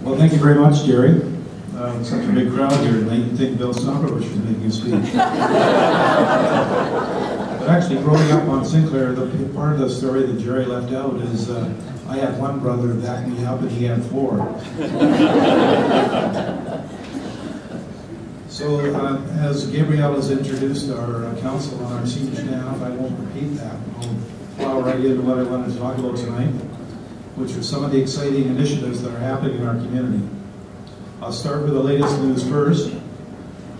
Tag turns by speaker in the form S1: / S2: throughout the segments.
S1: Well, thank you very much, Jerry. Such a big crowd here tonight. You'd think Bill Stokovich was making a speech. But actually, growing up on Sinclair, the part of the story that Jerry left out is I had one brother that backed me up and he had 4. So, as Gabrielle has introduced our council and our senior staff, I won't repeat that. I'll plow right into what I wanted to talk about tonight, which are some of the exciting initiatives that are happening in our community. I'll start with the latest news first.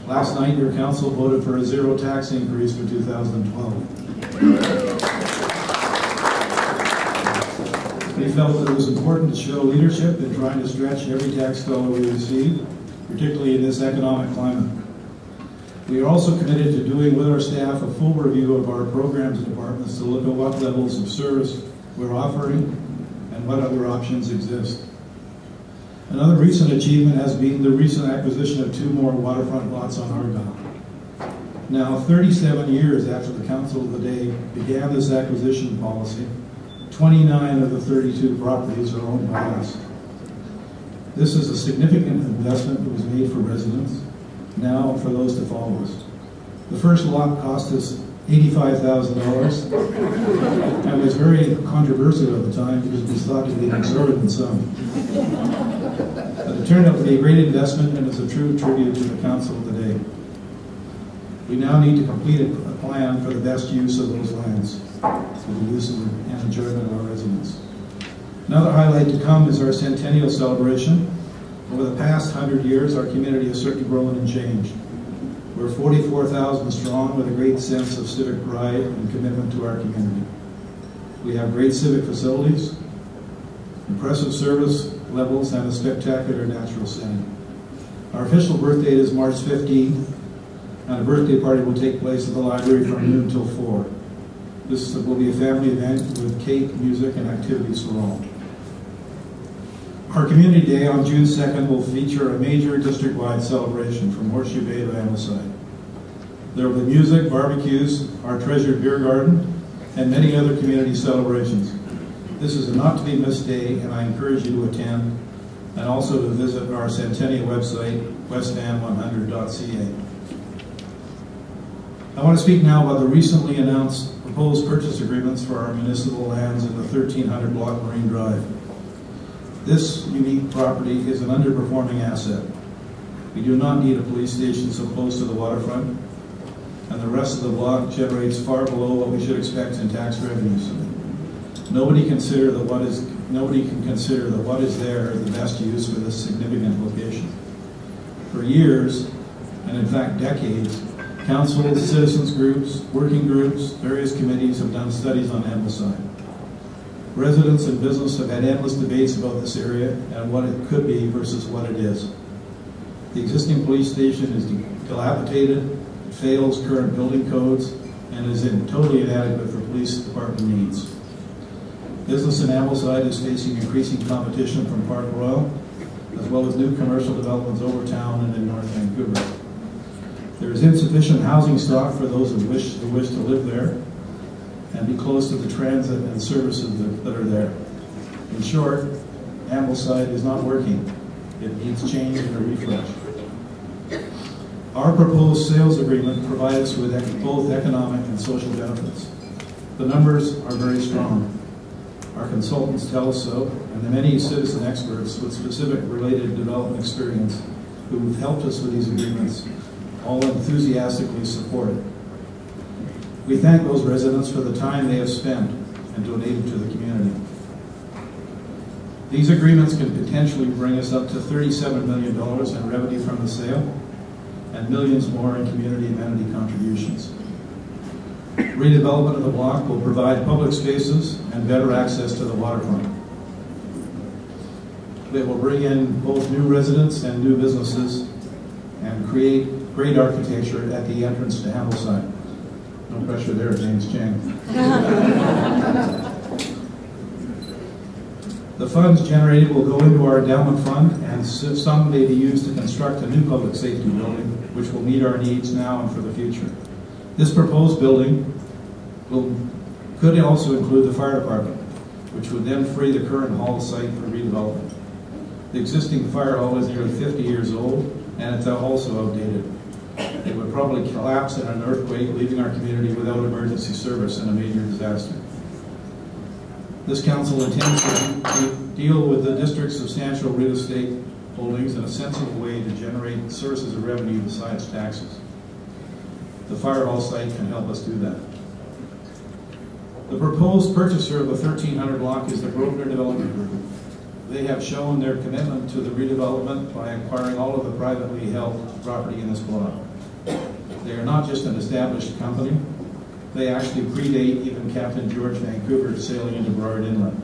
S1: Last night, your council voted for a 0 tax increase for 2012. We felt that it was important to show leadership in trying to stretch every tax dollar we receive, particularly in this economic climate. We are also committed to doing with our staff a full review of our programs and departments to look at what levels of service we're offering and what other options exist. Another recent achievement has been the recent acquisition of 2 more waterfront lots on Argyle. Now, 37 years after the Council of the Day began this acquisition policy, 29 of the 32 properties are owned by us. This is a significant investment that was made for residents, now for those to follow us. The first lot cost us $85,000 and was very controversial at the time because we thought it was an exorbitant sum. But it turned out to be a great investment and is a true tribute to the Council of the Day. We now need to complete a plan for the best use of those lands for the use and enjoyment of our residents. Another highlight to come is our centennial celebration. Over the past 100 years, our community has certainly grown and changed. We're 44,000 strong with a great sense of civic pride and commitment to our community. We have great civic facilities, impressive service levels, and a spectacular natural setting. Our official birth date is March 15th, and a birthday party will take place at the library from noon till 4. This will be a family event with cake, music, and activities for all. Our Community Day on June 2nd will feature a major district-wide celebration from Horseshoe Bay to Ambleside. There will be music, barbecues, our treasured beer garden, and many other community celebrations. This is a not-to-be-missed day, and I encourage you to attend, and also to visit our Centennial website, westvan100.ca. I want to speak now about the recently announced proposed purchase agreements for our municipal lands in the 1300 block Marine Drive. This unique property is an underperforming asset. We do not need a police station so close to the waterfront, and the rest of the block generates far below what we should expect in tax revenues. Nobody can consider that what is there the best use for this significant location. For years, and in fact decades, councils, citizens groups, working groups, various committees have done studies on Ambleside. Residents and business have had endless debates about this area and what it could be versus what it is. The existing police station is dilapidated, it fails current building codes, and is totally inadequate for police department needs. Business in Ambleside is facing increasing competition from Park Royal, as well as new commercial developments over town and in North Vancouver. There is insufficient housing stock for those who wish to live there and be close to the transit and services that are there. In short, Ambleside is not working. It needs change and a refresh. Our proposed sales agreement provides us with both economic and social benefits. The numbers are very strong. Our consultants tell us so, and the many citizen experts with specific related development experience who have helped us with these agreements all enthusiastically support it. We thank those residents for the time they have spent and donated to the community. These agreements can potentially bring us up to $37 million in revenue from the sale and millions more in community amenity contributions. Redevelopment of the block will provide public spaces and better access to the waterfront. It will bring in both new residents and new businesses and create great architecture at the entrance to Ambleside. No pressure there, James Chang. The funds generated will go into our endowment fund, and some may be used to construct a new public safety building, which will meet our needs now and for the future. This proposed building could also include the fire department, which would then free the current hall site for redevelopment. The existing fire hall is nearly 50 years old, and it's also outdated. It would probably collapse in an earthquake, leaving our community without emergency service in a major disaster. This council intends to deal with the district's substantial real estate holdings in a sensible way to generate sources of revenue besides taxes. The fire hall site can help us do that. The proposed purchaser of the 1300 block is the Grosvenor Development Group. They have shown their commitment to the redevelopment by acquiring all of the privately held property in this block. They are not just an established company, they actually predate even Captain George Vancouver sailing into Burrard Inlet.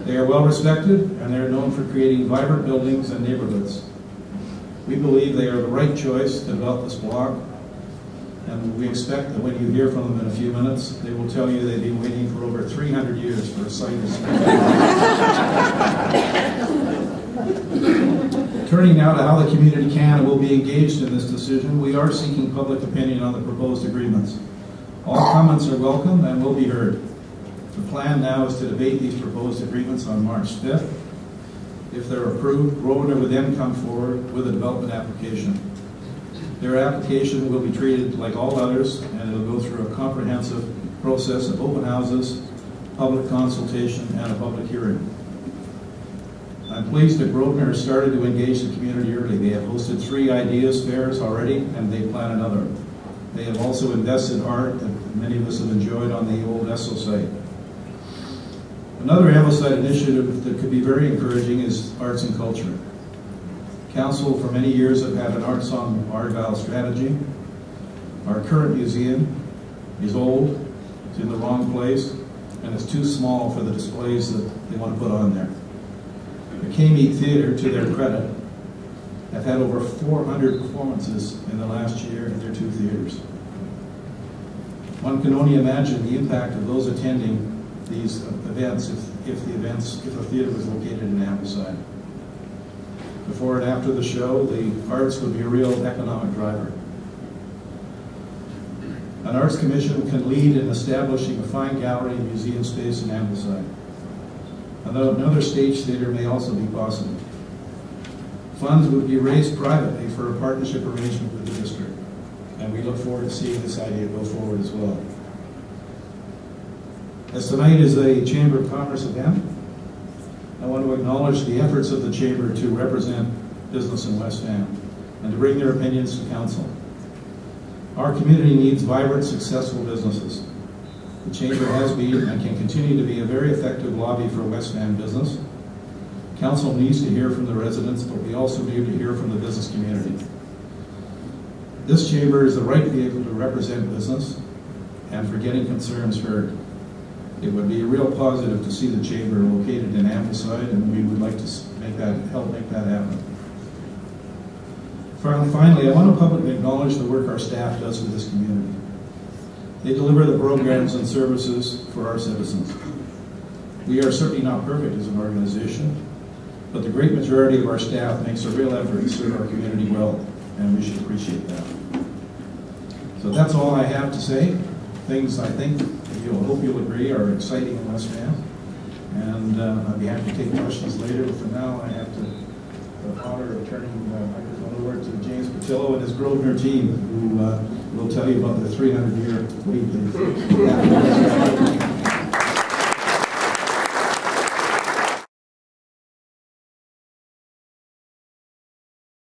S1: They are well respected, and they are known for creating vibrant buildings and neighborhoods. We believe they are the right choice to develop this block, and we expect that when you hear from them in a few minutes, they will tell you they've been waiting for over 300 years for a site as Turning now to how the community can and will be engaged in this decision, we are seeking public opinion on the proposed agreements. All comments are welcome and will be heard. The plan now is to debate these proposed agreements on March 5th. If they're approved, Grosvenor would then come forward with a development application. Their application will be treated like all others, and it will go through a comprehensive process of open houses, public consultation, and a public hearing. I'm pleased that Grosvenor has started to engage the community early. They have hosted 3 ideas fairs already, and they plan another. They have also invested art that many of us have enjoyed on the old Esso site. Another Ambleside initiative that could be very encouraging is arts and culture. Council for many years have had an Arts on Argyle strategy. Our current museum is old, it's in the wrong place, and it's too small for the displays that they want to put on there. The K-Meet Theatre, to their credit, have had over 400 performances in the last year in their 2 theaters. One can only imagine the impact of those attending these events if a theater was located in Ambleside. Before and after the show, the arts would be a real economic driver. An arts commission can lead in establishing a fine gallery and museum space in Ambleside. Another stage theater may also be possible. Funds would be raised privately for a partnership arrangement with the district, and we look forward to seeing this idea go forward as well. As tonight is a Chamber of Commerce event, I want to acknowledge the efforts of the Chamber to represent business in West Van and to bring their opinions to Council. Our community needs vibrant, successful businesses. The Chamber has been and can continue to be a very effective lobby for West Van business. Council needs to hear from the residents, but we also need to hear from the business community. This Chamber is the right vehicle to represent business and for getting concerns heard. It would be a real positive to see the Chamber located in Ambleside, and we would like to help make that happen. Finally, I want to publicly acknowledge the work our staff does for this community. They deliver the programs and services for our citizens. We are certainly not perfect as an organization, but the great majority of our staff makes a real effort to serve our community well, and we should appreciate that. So that's all I have to say. Things I think, hope you'll agree, are exciting in West Van, and I'd be happy to take questions later, but for now I have the honor of turning the microphone over to James Patillo and his Grosvenor team, who will tell you about the 300-year wait.